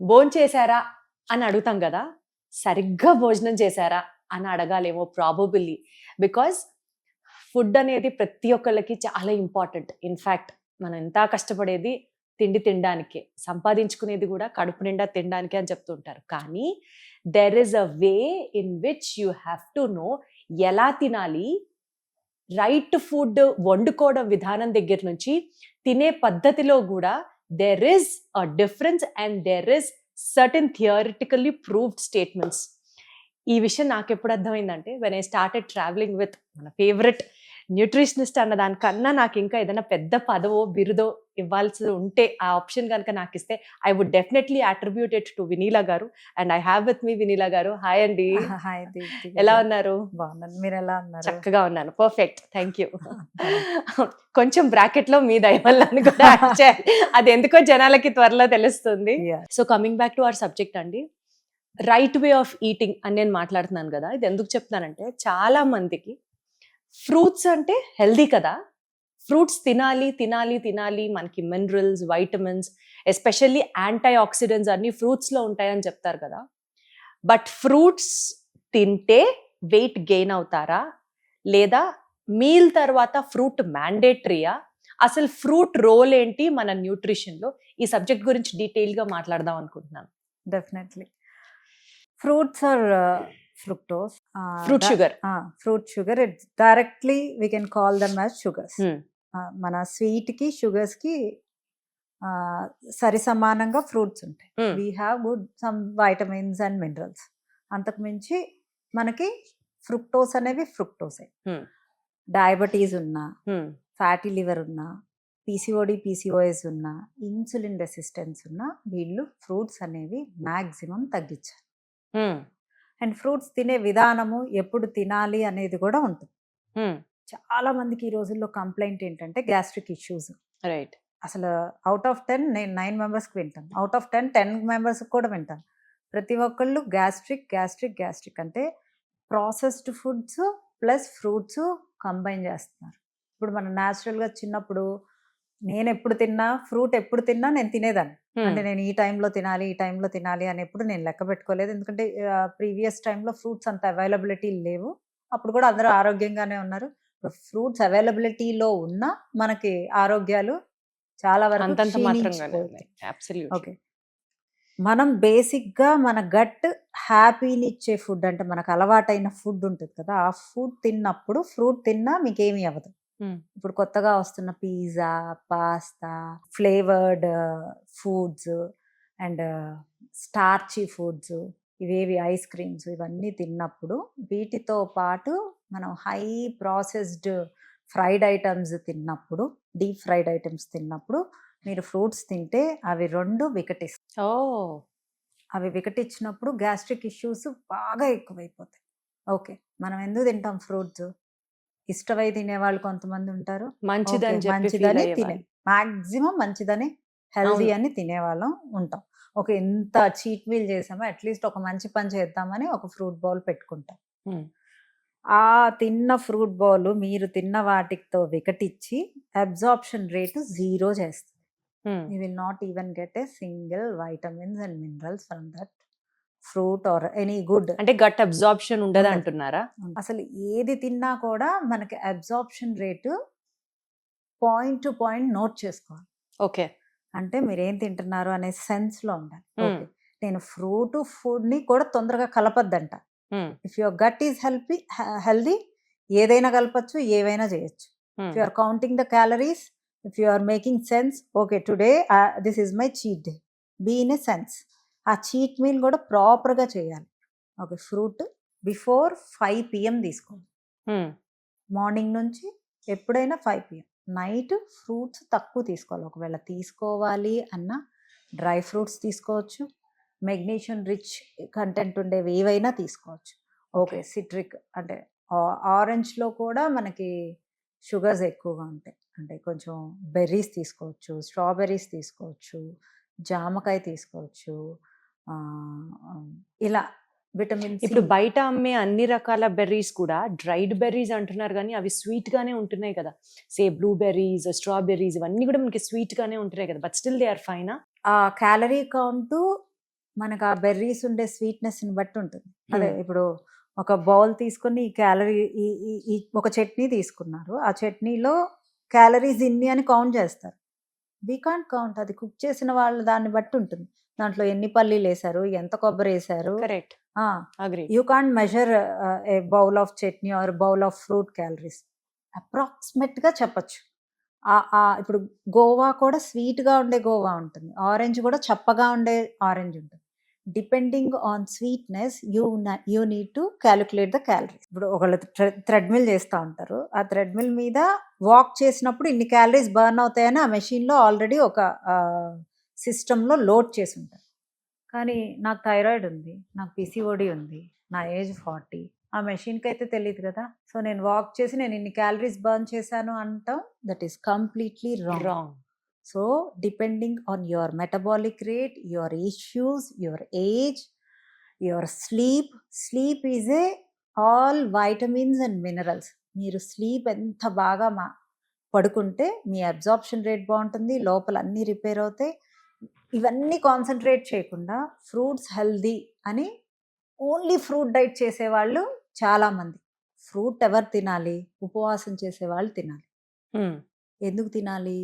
భోంచేశారా అని అడుగుతాం కదా, సరిగ్గా భోజనం చేశారా అని అడగాలేమో ప్రాబబుల్లీ. బికాజ్ ఫుడ్ అనేది ప్రతి ఒక్కళ్ళకి చాలా ఇంపార్టెంట్. ఇన్ఫ్యాక్ట్ మనం ఎంత కష్టపడేది తిండి తినడానికే, సంపాదించుకునేది కూడా కడుపు నిండా తినడానికే అని చెప్తుంటారు. కానీ there is a way in which you have to know ఎలా తినాలి. రైట్ ఫుడ్ వండుకోవడం విధానం దగ్గర నుంచి తినే పద్ధతిలో కూడా there is a difference and there is certain theoretically proved statements. ఈ విషయం నాకు ఎప్పుడు అర్థమైందంటే when I started traveling with మన ఫేవరెట్ న్యూట్రిషనిస్ట్ అన్న దానికన్నా నాకు ఇంకా ఏదైనా పెద్ద పదవో బిరుదో ఇవ్వాల్సి ఉంటే ఆ ఆప్షన్ కనుక నాకు ఇస్తే I would definitely attribute it to Vineela garu. And I have with me Vineela garu. Hi అండి. హాయ్ దీప్తి. ఎలా ఉన్నారు? బాగున్నాను, మీరు ఎలా ఉన్నారు? చక్కగా ఉన్నాను. Perfect, thank you. కొంచెం బ్రాకెట్ లో మీ దయ వల్ల అని కూడా add చేయాలి. అది ఎందుకో జనాలకి త్వరలో తెలుస్తుంది. Yeah. So coming back to our subject అండి, రైట్ వే ఆఫ్ ఈటింగ్ అని నేను మాట్లాడుతున్నాను కదా. ఇది ఎందుకు చెప్తున్నానంటే చాలా మందికి ఫ్రూట్స్ అంటే హెల్దీ కదా, ఫ్రూట్స్ తినాలి తినాలి తినాలి, మనకి minerals, vitamins, especially antioxidants అన్ని ఫ్రూట్స్లో ఉంటాయని చెప్తారు కదా. బట్ ఫ్రూట్స్ తింటే వెయిట్ గెయిన్ అవుతారా, లేదా మీల్ తర్వాత ఫ్రూట్ మ్యాండేటరీయా, అసలు ఫ్రూట్ రోల్ ఏంటి మన న్యూట్రిషన్లో, ఈ సబ్జెక్ట్ గురించి డీటెయిల్గా మాట్లాడదాం అనుకుంటున్నాను. Definitely. Fruits are fructose, fruit sugar. Fruit sugar, it directly we can call them as sugars. మన స్వీట్ కి షుగర్స్ కి సరి సమానంగా ఫ్రూట్స్ ఉంటాయి. We have good some vitamins and minerals. అంతకు మించి మనకి ఫ్రుక్టోస్ అనేవి ఫ్రుక్టోసే. డయాబెటీస్ ఉన్నా, ఫ్యాటీ లివర్ ఉన్నా, పీసీఓడి పీసీఓఎస్ ఉన్నా, ఇన్సులిన్ రెసిస్టెన్స్ ఉన్నా, వీళ్ళు ఫ్రూట్స్ అనేవి మ్యాక్సిమం తగ్గించారు. అండ్ ఫ్రూట్స్ తినే విధానము, ఎప్పుడు తినాలి అనేది కూడా ఉంటుంది. చాలా మందికి ఈ రోజుల్లో కంప్లైంట్ ఏంటంటే గ్యాస్ట్రిక్ ఇష్యూస్. రైట్. అసలు అవుట్ ఆఫ్ 10 నేను 9 మెంబర్స్కి వింటాను, అవుట్ ఆఫ్ 10 మెంబర్స్కి కూడా వింటాను. ప్రతి ఒక్కళ్ళు గ్యాస్ట్రిక్ గ్యాస్ట్రిక్ గ్యాస్ట్రిక్ అంటే processed foods plus fruits combine చేస్తున్నారు. ఇప్పుడు మనం న్యాచురల్గా చిన్నప్పుడు నేను ఎప్పుడు తిన్నా, ఫ్రూట్ ఎప్పుడు తిన్నా నేను తినేదాన్ని. అంటే నేను ఈ టైంలో తినాలి, ఈ టైంలో తినాలి అని ఎప్పుడు నేను లెక్క పెట్టుకోలేదు. ఎందుకంటే ప్రీవియస్ టైంలో ఫ్రూట్స్ అంత అవైలబిలిటీ లేవు. అప్పుడు కూడా అందరూ ఆరోగ్యంగానే ఉన్నారు. ఫ్రూట్స్ అవైలబిలిటీలో ఉన్న మనకి ఆరోగ్యాలు చాలా వరకు ఓకే. మనం బేసిక్గా మన గట్ హ్యాపీని ఇచ్చే ఫుడ్, అంటే మనకు అలవాటైన ఫుడ్ ఉంటుంది కదా, ఆ ఫుడ్ తిన్నప్పుడు ఫ్రూట్ తిన్నా మీకేమీ అవ్వదు. ఇప్పుడు కొత్తగా వస్తున్న pizza, pasta, flavoured foods and starchy foods, ఇవేవి ఐస్ క్రీమ్స్, ఇవన్నీ తిన్నప్పుడు వీటితో పాటు మనం హై ప్రాసెస్డ్ ఫ్రైడ్ ఐటమ్స్ తిన్నప్పుడు, డీప్ ఫ్రైడ్ ఐటమ్స్ తిన్నప్పుడు మీరు ఫ్రూట్స్ తింటే అవి రెండు వికటిస్తాయి. అవి వికటించినప్పుడు గ్యాస్ట్రిక్ ఇష్యూస్ బాగా ఎక్కువైపోతాయి. ఓకే, మనం ఎందుకు తింటాం ఫ్రూట్స్? ఇష్టమై తినేవాళ్ళు కొంతమంది ఉంటారు, మంచిదని తినే మాక్సిమం మంచిదని హెల్దీ అని తినేవాళ్ళం ఉంటాం. ఓకే, ఎంత చీట్ మీల్ చేసామో అట్లీస్ట్ ఒక మంచి పని చేద్దామని ఒక ఫ్రూట్ బౌల్ పెట్టుకుంటాం. ఆ తిన్న ఫ్రూట్ బౌల్ మీరు తిన్న వాటితో వికటించి అబ్జార్ప్షన్ రేటు 0 చేస్తుంది. You will not even get a single vitamins and minerals from that fruit or any good. అంటే గట్ అబ్జార్ప్షన్ ఉండదు అంటున్నారా? అసలు ఏది తిన్నా కూడా మనకి absorption rate point to point note చేసుకోవాలి. ఓకే, అంటే మీరు ఏం తింటున్నారు అనే సెన్స్ లో ఉండాలి. ఓకే, నేను ఫ్రూట్ ఫుడ్ ని కూడా తొందరగా కలపద్దంట. If your gut is healthy, ఏదైనా కలపచ్చు, ఏవైనా చేయొచ్చు. If you are counting the calories, if you are making sense, okay today this is my cheat day, be in a sense. ఆ చీట్ మీల్ కూడా ప్రాపర్గా చేయాలి. ఓకే, ఫ్రూట్ బిఫోర్ 5 PM తీసుకోవాలి. Morning నుంచి ఎప్పుడైనా 5 PM. నైట్ ఫ్రూట్స్ తక్కువ తీసుకోవాలి. ఒకవేళ తీసుకోవాలి అన్న డ్రై ఫ్రూట్స్ తీసుకోవచ్చు, మెగ్నీషియం రిచ్ కంటెంట్ ఉండేవి ఏవైనా తీసుకోవచ్చు. ఓకే, సిట్రిక్ అంటే ఆరెంజ్లో కూడా మనకి షుగర్స్ ఎక్కువగా ఉంటాయి. అంటే కొంచెం బెర్రీస్ తీసుకోవచ్చు, స్ట్రాబెర్రీస్ తీసుకోవచ్చు, జామకాయ తీసుకోవచ్చు, ఇలా విటమిన్స్. ఇప్పుడు బయట అమ్మే అన్ని రకాల బెర్రీస్ కూడా డ్రైడ్ బెర్రీస్ అంటున్నారు, కానీ అవి స్వీట్ గానే ఉంటున్నాయి కదా. సే బ్లూబెర్రీస్, స్ట్రాబెర్రీస్, ఇవన్నీ కూడా మనకి స్వీట్ గానే ఉంటున్నాయి కదా, but still they are fine. ఆ క్యాలరీ కౌంట్ మనకు ఆ బెర్రీస్ ఉండే స్వీట్నెస్ ని బట్టి ఉంటుంది. అదే ఇప్పుడు ఒక బౌల్ తీసుకొని ఈ క్యాలరీ ఈ ఒక చట్నీ తీసుకున్నారు, ఆ చట్నీలో క్యాలరీస్ ఇన్ని అని కౌంట్ చేస్తారు. వీ కాంట్ కౌంట్, అది కుక్ చేసిన వాళ్ళు దాన్ని బట్టి ఉంటుంది. దాంట్లో ఎన్ని పల్లీలు వేసారు, ఎంత కొబ్బరి వేసారు. Correct, agree. You can't measure a bowl of chutney or bowl of fruit calories. Approximate గా చెప్పచ్చు. ఇప్పుడు గోవా కూడా స్వీట్ గా ఉండే గోవా ఉంటుంది, ఆరెంజ్ కూడా చప్పగా ఉండే ఆరెంజ్ ఉంటుంది. Depending on sweetness you need to calculate the calories. ఇప్పుడు ఒకళ్ళు థ్రెడ్మిల్ చేస్తూ ఉంటారు, ఆ థ్రెడ్మిల్ మీద వాక్ చేసినప్పుడు ఇన్ని క్యాలరీస్ బర్న్ అవుతాయని ఆ మెషిన్లో ఆల్రెడీ ఒక సిస్టంలో లోడ్ చేసి ఉంటారు. కానీ నాకు థైరాయిడ్ ఉంది, నాకు పిసిఓడి ఉంది, నా ఏజ్ 40, ఆ మెషిన్కి అయితే తెలియదు కదా. సో నేను వాక్ చేసి నేను ఇన్ని క్యాలరీస్ బర్న్ చేశాను అంటాం, that is completely wrong. So depending on your metabolic rate, your issues, your age, your sleep is a all vitamins and minerals. మీరు స్లీప్ ఎంత బాగా పడుకుంటే మీ అబ్జార్ప్షన్ రేట్ బాగుంటుంది, లోపల అన్నీ రిపేర్ అవుతాయి. ఇవన్నీ కాన్సన్ట్రేట్ చేయకుండా ఫ్రూట్స్ హెల్దీ అని ఓన్లీ ఫ్రూట్ డైట్ చేసేవాళ్ళు చాలామంది. ఫ్రూట్ ఎవరు తినాలి? ఉపవాసం చేసేవాళ్ళు తినాలి. ఎందుకు తినాలి?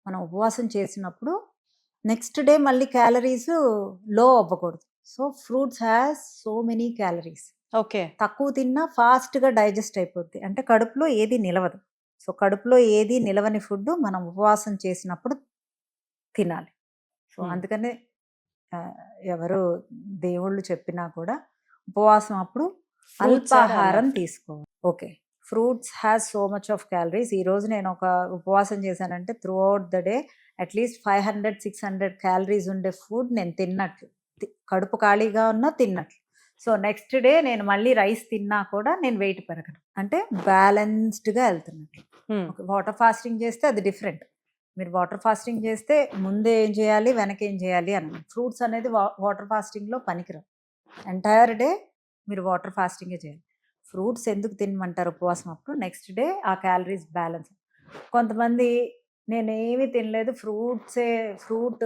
మనం ఉపవాసం చేసినప్పుడు నెక్స్ట్ డే మళ్ళీ క్యాలరీస్ లో అవ్వకూడదు. So fruits has so many calories. Okay, తక్కువ తిన్నా ఫాస్ట్గా డైజెస్ట్ అయిపోద్ది, అంటే కడుపులో ఏది నిలవదు. సో కడుపులో ఏది నిలవని ఫుడ్ మనం ఉపవాసం చేసినప్పుడు తినాలి. సో అందుకనే ఎవరు దేవుళ్ళు చెప్పినా కూడా ఉపవాసం అప్పుడు అల్పాహారం తీసుకోవాలి. Okay, fruits has so much of calories. ఈరోజు నేను ఒక ఉపవాసం చేశానంటే through out the day at least 500-600 calories ఉండే ఫుడ్ నేను తిన్నట్లు, కడుపు ఖాళీగా ఉన్నా తిన్నట్లు. సో నెక్స్ట్ డే నేను మళ్ళీ రైస్ తిన్నా కూడా నేను వెయిట్ పెరగను, అంటే బ్యాలెన్స్డ్గా వెళ్తున్నట్లు. వాటర్ ఫాస్టింగ్ చేస్తే అది డిఫరెంట్. మీరు వాటర్ ఫాస్టింగ్ చేస్తే ముందే ఏం చేయాలి, వెనక ఏం చేయాలి అని. ఫ్రూట్స్ అనేది వాటర్ ఫాస్టింగ్లో పనికిరావు. ఎంటైర్ డే మీరు వాటర్ ఫాస్టింగే చేయాలి. ఫ్రూట్స్ ఎందుకు తినమంటారు ఉపవాసం అప్పుడు? నెక్స్ట్ డే ఆ క్యాలరీస్ బ్యాలెన్స్. కొంతమంది నేనేమి తినలేదు, ఫ్రూట్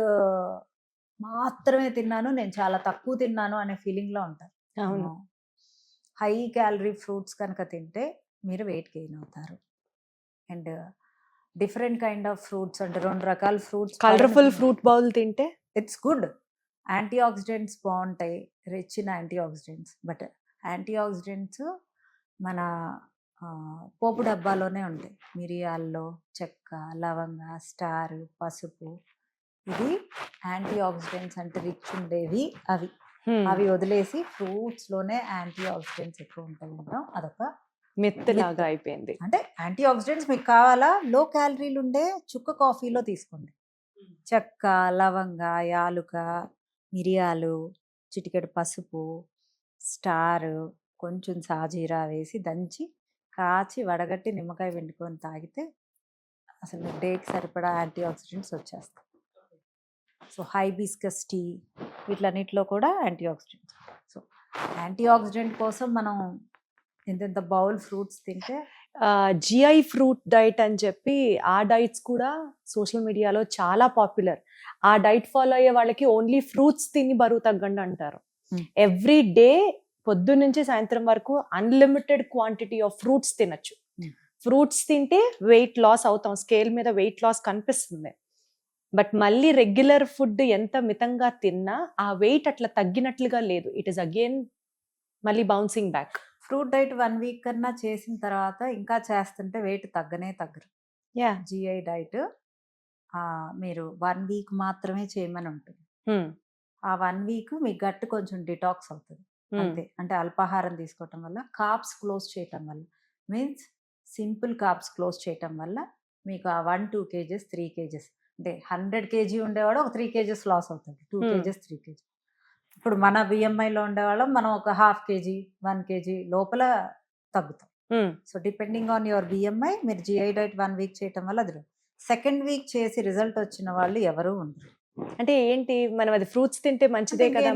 మాత్రమే తిన్నాను, నేను చాలా తక్కువ తిన్నాను అనే ఫీలింగ్లో ఉంటారు. అవును, హై క్యాలరీ ఫ్రూట్స్ కనుక తింటే మీరు వెయిట్ గెయిన్ అవుతారు. And different kind of fruits, అంటే 2 రకాల ఫ్రూట్స్, కలర్ఫుల్ ఫ్రూట్ బౌల్ తింటే ఇట్స్ గుడ్. యాంటీ ఆక్సిడెంట్స్ బాగుంటాయి, rich in antioxidants. But antioxidants మన పోపు డబ్బాలోనే ఉంటాయి. మిరియాల్లో చెక్క, లవంగ, స్టార్, పసుపు, ఇది యాంటీ ఆక్సిడెంట్స్ అంటే రిచ్ ఉండేవి. అవి వదిలేసి ఫ్రూట్స్లోనే యాంటీ ఆక్సిడెంట్స్ ఎక్కువ ఉంటాయి అంటాం. అదొక మిత్ లాగా అయిపోయింది. అంటే యాంటీ ఆక్సిడెంట్స్ మీకు కావాలా, లో క్యాలరీలు ఉండే చుక్క కాఫీలో తీసుకోండి. చెక్క, లవంగ, యాలుక, మిరియాలు, చిటికెడు పసుపు, స్టార్, కొంచెం సాజీరా వేసి దంచి కాచి వడగట్టి నిమ్మకాయ పిండుకొని తాగితే అసలు డేకి సరిపడా యాంటీ ఆక్సిడెంట్స్ వచ్చేస్తాయి. సో హైబిస్కస్ టీ, వీటిలన్నిటిలో కూడా antioxidants. So antioxidant కోసం మనం ఇంత బౌల్ ఫ్రూట్స్ తింటే, జిఐ ఫ్రూట్ డైట్ అని చెప్పి ఆ డైట్స్ కూడా సోషల్ మీడియాలో చాలా పాపులర్. ఆ డైట్ ఫాలో అయ్యే వాళ్ళకి ఓన్లీ ఫ్రూట్స్ తిని బరువు తగ్గండి అంటారు. ఎవ్రీ డే పొద్దున్న నుంచి సాయంత్రం వరకు అన్లిమిటెడ్ క్వాంటిటీ ఆఫ్ ఫ్రూట్స్ తినచ్చు. ఫ్రూట్స్ తింటే వెయిట్ లాస్ అవుతాం, స్కేల్ మీద వెయిట్ లాస్ కనిపిస్తుంది. బట్ మళ్ళీ రెగ్యులర్ ఫుడ్ ఎంత మితంగా తిన్నా ఆ వెయిట్ అట్లా తగ్గినట్లుగా లేదు. ఇట్ ఈస్ అగైన్ మళ్ళీ bouncing back. Fruit diet 1 week కన్నా చేసిన తర్వాత ఇంకా చేస్తుంటే వెయిట్ తగ్గరు. జిఐ డైట్ మీరు 1 వీక్ మాత్రమే చేయమని ఉంటుంది. ఆ 1 వీక్ మీ గట్ కొంచెం డిటాక్స్ అవుతుంది అంతే. అంటే అల్పాహారం తీసుకోవటం వల్ల, కార్బ్స్ క్లోజ్ చేయటం వల్ల, మీన్స్ సింపుల్ కార్బ్స్ క్లోజ్ చేయటం వల్ల మీకు ఆ 1-2 kgs 3 kgs, అంటే 100 kg ఉండేవాడు ఒక 3 kgs లాస్ అవుతుంది, 2 kgs 3 kgs. ఇప్పుడు మన బిఎంఐలో ఉండేవాళ్ళం మనం ఒక 1/2 kg 1 kg లోపల తగ్గుతాం. So depending on your BMI మీరు జిఐ డైట్ 1 వీక్ చేయటం వల్ల అది. సెకండ్ వీక్ చేసి రిజల్ట్ వచ్చిన వాళ్ళు ఎవరు ఉండరు. అంటే ఏంటి, మనం అది ఫ్రూట్స్ తింటే మంచిదే కదా,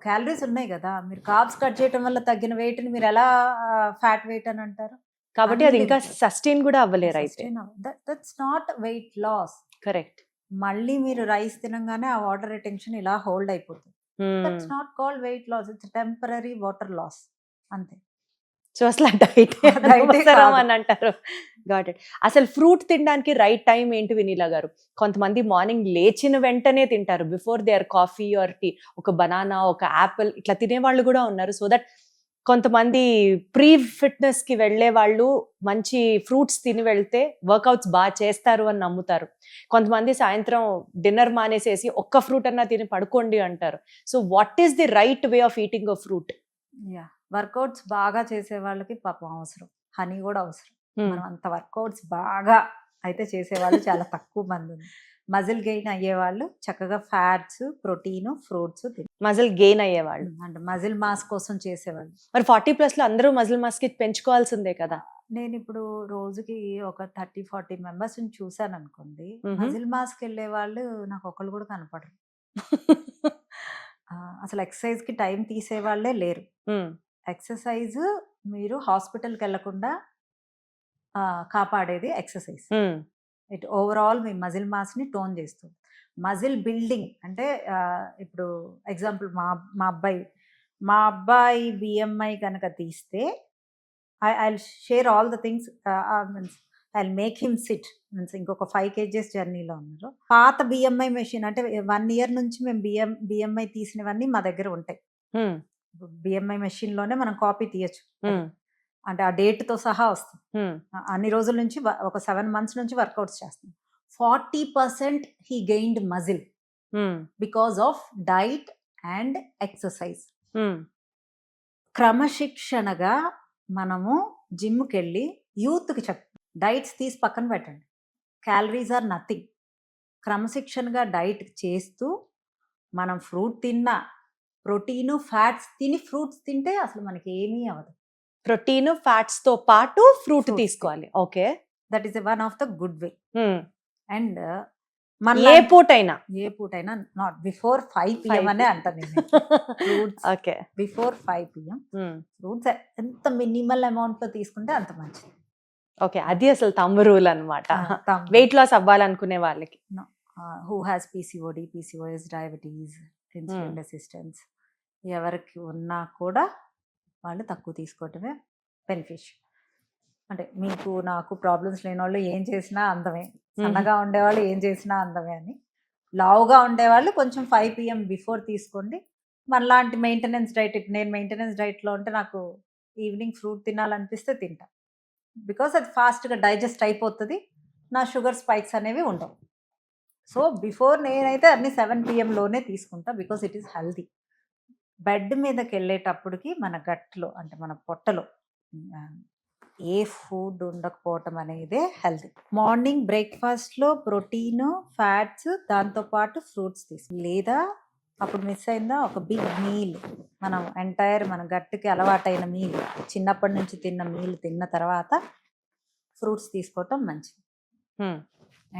క్యాలరీస్ ఉన్నాయి కదా. మీరు కార్బ్స్ కట్ చేయటం వల్ల తగ్గిన వెయిట్ ని మీరు ఎలా ఫ్యాట్ వెయిట్ అని అంటారు? కాబట్టి అది ఇంకా సస్టైన్ కూడా అవ్వలేరు అయితే. That's not weight loss. Correct. మళ్ళీ మీరు రైస్ తినంగానే ఆ వాటర్ రిటెన్షన్ ఇలా హోల్డ్ అయిపోతుంది. That's not called weight loss, it's temporary water loss అంతే. సో అసలు డైట్ Diet ఏ కాదు. అని అంటారు. Got it. అసలు ఫ్రూట్ తినడానికి రైట్ టైం ఏంటి వినీలా గారు? కొంతమంది మార్నింగ్ లేచిన వెంటనే తింటారు, before they are coffee or tea, ఒక బనానా, ఒక యాపిల్ ఇట్లా తినేవాళ్ళు కూడా ఉన్నారు. సో దట్ కొంతమంది ప్రీ ఫిట్నెస్ కి వెళ్లే వాళ్ళు మంచి ఫ్రూట్స్ తిని వెళ్తే వర్కౌట్స్ బాగా చేస్తారు అని నమ్ముతారు. కొంతమంది సాయంత్రం డిన్నర్ మానేసేసి ఒక్క ఫ్రూట్ అన్నా తిని పడుకోండి అంటారు. So what is the right way of eating a fruit? Workouts బాగా చేసే వాళ్ళకి పాపం అవసరం, హనీ కూడా అవసరం. మనం అంత వర్కౌట్స్ బాగా అయితే చేసేవాళ్ళు చాలా తక్కువ మంది ఉంది. మజిల్ గెయిన్ అయ్యేవాళ్ళు చక్కగా fats, protein, fruits muscle gain అయ్యేవాళ్ళు అంటే మజిల్ మాస్ కోసం చేసేవాళ్ళు. మరి 40+ లో అందరూ మజిల్ మాస్ కి పెంచుకోవాల్సిందే కదా. నేను ఇప్పుడు రోజుకి ఒక 30-40 మెంబర్స్ చూసాను అనుకోండి, మ్మ్. మజిల్ మాస్కి వెళ్ళే వాళ్ళు నాకు ఒకళ్ళు కూడా కనపడరు. అసలు ఎక్సర్సైజ్ కి టైం తీసే వాళ్ళే లేరు. ఎక్సర్సైజ్ మీరు హాస్పిటల్కి వెళ్లకుండా కాపాడేది ఎక్సర్సైజ్. ఇట్ ఓవరాల్ మీ మజిల్ మాస్ని టోన్ చేస్తుంది. మజిల్ బిల్డింగ్ అంటే ఇప్పుడు ఎగ్జాంపుల్ మా అబ్బాయి బిఎంఐ కనుక తీస్తే I share all the things, means I make him sit. Means ఇంకొక 5 kgs జర్నీలో ఉన్నారు. పాత బిఎంఐ మెషిన్ అంటే 1 year నుంచి మేము బిఎంఐ తీసినవన్నీ మా దగ్గర ఉంటాయి. బిఎంఐ మెషిన్ లోనే మనం కాపీ తీయచ్చు, అంటే ఆ డేట్ తో సహా వస్తుంది. అన్ని రోజుల నుంచి ఒక 7 months నుంచి వర్కౌట్స్ చేస్తాం. 40% he gained muscle because of diet and exercise. క్రమశిక్షణగా మనము జిమ్కి వెళ్ళి యూత్కి డైట్స్ తీసి పక్కన పెట్టండి, క్యాలరీస్ ఆర్ నథింగ్. క్రమశిక్షణగా డైట్ చేస్తూ మనం ఫ్రూట్ తిన్నా, ప్రోటీన్ ఫ్యాట్స్ తిని ఫ్రూట్స్ తింటే అసలు మనకి ఏమీ అవ్వదు. ప్రోటీన్ ఫ్యాట్స్ తో పాటు ఫ్రూట్ Fruits. తీసుకోవాలి. Okay, that is one of the good way. And ఏ పూటైనా ఏ పూటైనా నాట్ బిఫోర్ 5 PM అనే అంటాను నేను. Fruits okay. Before 5 PM fruits ఎంత మినిమల్ అమౌంట్ లో తీసుకుంటే అంత మంచిది. ఓకే, అది అసలు తమ్ము రూల్ అనమాట వెయిట్ లాస్ అవ్వాలనుకునే వాళ్ళకి. Who has PCOS, diabetes, insulin resistance ఎవరికి ఉన్నా కూడా వాళ్ళు తక్కువ తీసుకోవటమే బెనిఫిషియల్. అంటే మీకు నాకు ప్రాబ్లమ్స్ లేని వాళ్ళు ఏం చేసినా అందమే, సన్నగా ఉండేవాళ్ళు ఏం చేసినా అందమే అని. లావుగా ఉండేవాళ్ళు కొంచెం 5 PM బిఫోర్ తీసుకోండి. మనలాంటి మెయింటెనెన్స్ డైట్, నేను మెయింటెనెన్స్ డైట్లో ఉంటే నాకు ఈవినింగ్ ఫ్రూట్ తినాలనిపిస్తే తింటా, బికాస్ అది ఫాస్ట్గా డైజెస్ట్ అయిపోతుంది, నా షుగర్ స్పైక్స్ అనేవి ఉండవు. సో బిఫోర్ నేనైతే అన్ని 7 PM లోనే తీసుకుంటా, because it is healthy. Bed మీదకి వెళ్ళేటప్పటికి మన గట్లో అంటే మన పొట్టలో ఏ ఫుడ్ ఉండకపోవటం అనేదే హెల్దీ. మార్నింగ్ బ్రేక్ఫాస్ట్లో ప్రోటీన్, ఫ్యాట్స్, దాంతోపాటు ఫ్రూట్స్ లేదా అప్పుడు మిస్ అయిందా ఒక బిగ్ మీల్, మనం ఎంటైర్ మన గట్టుకి అలవాటైన మీల్, చిన్నప్పటి నుంచి తిన్న మీల్ తిన్న తర్వాత ఫ్రూట్స్ తీసుకోవటం మంచిది.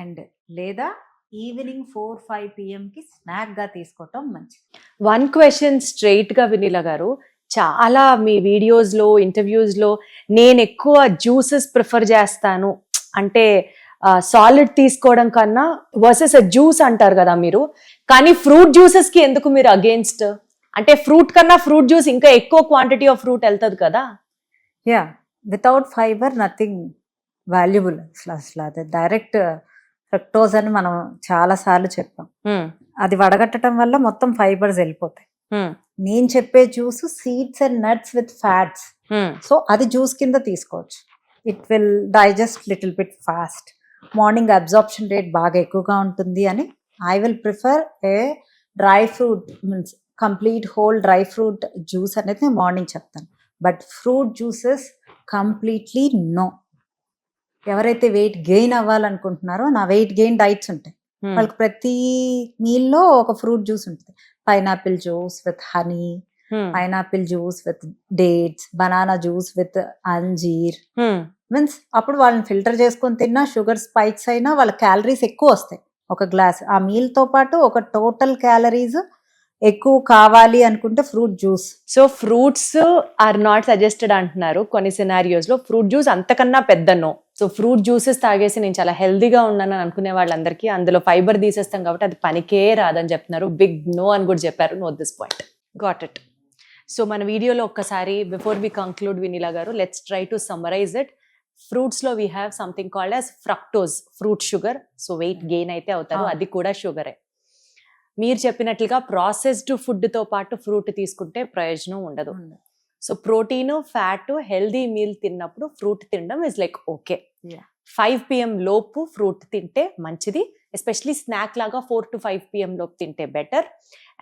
అండ్ లేదా ఈవినింగ్ 4-5 PMకి స్నాక్గా తీసుకోవటం మంచిది. వన్ క్వశ్చన్ స్ట్రైట్ గా వినీలా గారు, చాలా మీ వీడియోస్లో ఇంటర్వ్యూస్లో నేను ఎక్కువ జ్యూసెస్ ప్రిఫర్ చేస్తాను అంటే సాలిడ్ తీసుకోవడం కన్నా వర్సెస్ జ్యూస్ అంటారు కదా మీరు, కానీ ఫ్రూట్ జ్యూసెస్ కి ఎందుకు మీరు అగేన్స్ట్? అంటే ఫ్రూట్ కన్నా ఫ్రూట్ జ్యూస్ ఇంకా ఎక్కువ క్వాంటిటీ ఆఫ్ ఫ్రూట్ వెళ్తుంది కదా. Yeah, without fibre nothing valuable. అసలు అది డైరెక్ట్ ఫ్రక్టోజ్ అని మనం చాలా సార్లు చెప్పాం. అది వడగట్టడం వల్ల మొత్తం ఫైబర్స్ వెళ్ళిపోతాయి. నేను చెప్పే juice seeds and nuts with fats, so అది జ్యూస్ కింద తీసుకోవచ్చు. It will digest little bit fast, morning absorption rate బాగా ఎక్కువగా ఉంటుంది అని I will prefer a dry fruit, means complete whole dry fruit juice అనేది నేను మార్నింగ్ చెప్తాను. But fruit juices completely no. ఎవరైతే వెయిట్ గెయిన్ అవ్వాలనుకుంటున్నారో, నా వెయిట్ గెయిన్ డైట్స్ ఉంటాయి, వాళ్ళకి ప్రతి మీల్లో ఒక ఫ్రూట్ జ్యూస్ ఉంటుంది. Pineapple juice with honey, pineapple juice with dates, banana juice with అంజీర్. మీన్స్ అప్పుడు వాళ్ళని ఫిల్టర్ చేసుకొని తిన్నా షుగర్ స్పైక్స్ అయినా వాళ్ళ క్యాలరీస్ ఎక్కువ వస్తాయి. ఒక గ్లాస్ ఆ మీల్తో పాటు ఒక టోటల్ క్యాలరీస్ ఎక్కువ కావాలి అనుకుంటే fruit juice. So fruits are not suggested అంటున్నారు కొన్ని సినారియోస్ లో, ఫ్రూట్ జ్యూస్ అంతకన్నా పెద్ద నో. సో ఫ్రూట్ జ్యూసెస్ తాగేసి నేను చాలా హెల్దీగా ఉన్నానని అనుకునే వాళ్ళందరికీ అందులో ఫైబర్ తీసేస్తాం కాబట్టి అది పనికే రాదని చెప్తున్నారు. బిగ్ నో అని కూడా చెప్పారు. No this point. Got it. So మన వీడియోలో ఒక్కసారి బిఫోర్ వి కంక్లూడ్ వినీలా గారు, let's try to summarize it. ఫ్రూట్స్లో we have something called as fructose, fruit sugar. So weight gain అయితే అవుతారు, అది కూడా షుగరే. మీరు చెప్పినట్లుగా ప్రాసెస్డ్ ఫుడ్తో పాటు ఫ్రూట్ తీసుకుంటే ప్రయోజనం ఉండదు. So protein, fat, healthy meal తిన్నప్పుడు ఫ్రూట్ తినడం ఇస్ లైక్ ఓకే. 5 PM లోపు ఫ్రూట్ తింటే మంచిది. ఎస్పెషలీ స్నాక్ లాగా 4 to 5 PM లోపు తింటే బెటర్.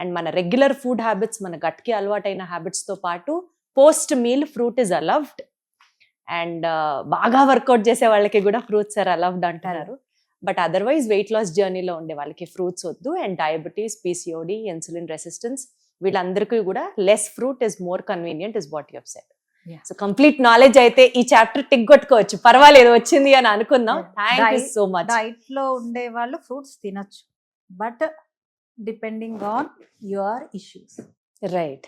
అండ్ మన రెగ్యులర్ ఫుడ్ హ్యాబిట్స్, మన గట్కి అలవాటైన హ్యాబిట్స్తో పాటు post meal fruit is అలవ్డ్. And బాగా వర్కౌట్ చేసే వాళ్ళకి కూడా ఫ్రూట్స్ ఆర్ అలవ్డ్ అంటున్నారు. బట్ అదర్వైజ్ వెయిట్ లాస్ జర్నీలో ఉండే వాళ్ళకి ఫ్రూట్స్ వద్దు. And diabetes, PCOD, insulin resistance వీళ్ళందరికీ కూడా less fruit is more convenient is what you have said. So complete knowledge అయితే ఈ చాప్టర్ టిక్ కొట్టుకోవచ్చు, పర్వాలేదు వచ్చింది అని అనుకుందాం. Thank you so much. Diet లో ఉండే వాళ్ళు ఫ్రూట్స్ తినొచ్చు, but depending on your issues. Right,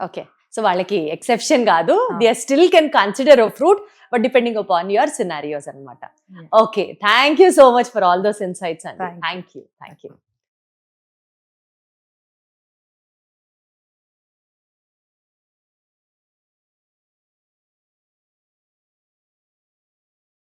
okay. So వాళ్ళకి ఎక్సెప్షన్ కాదు, they still can consider a fruit, but depending upon your scenarios అనమాట. Okay, thank you so much for all those insights అండి. Thank you.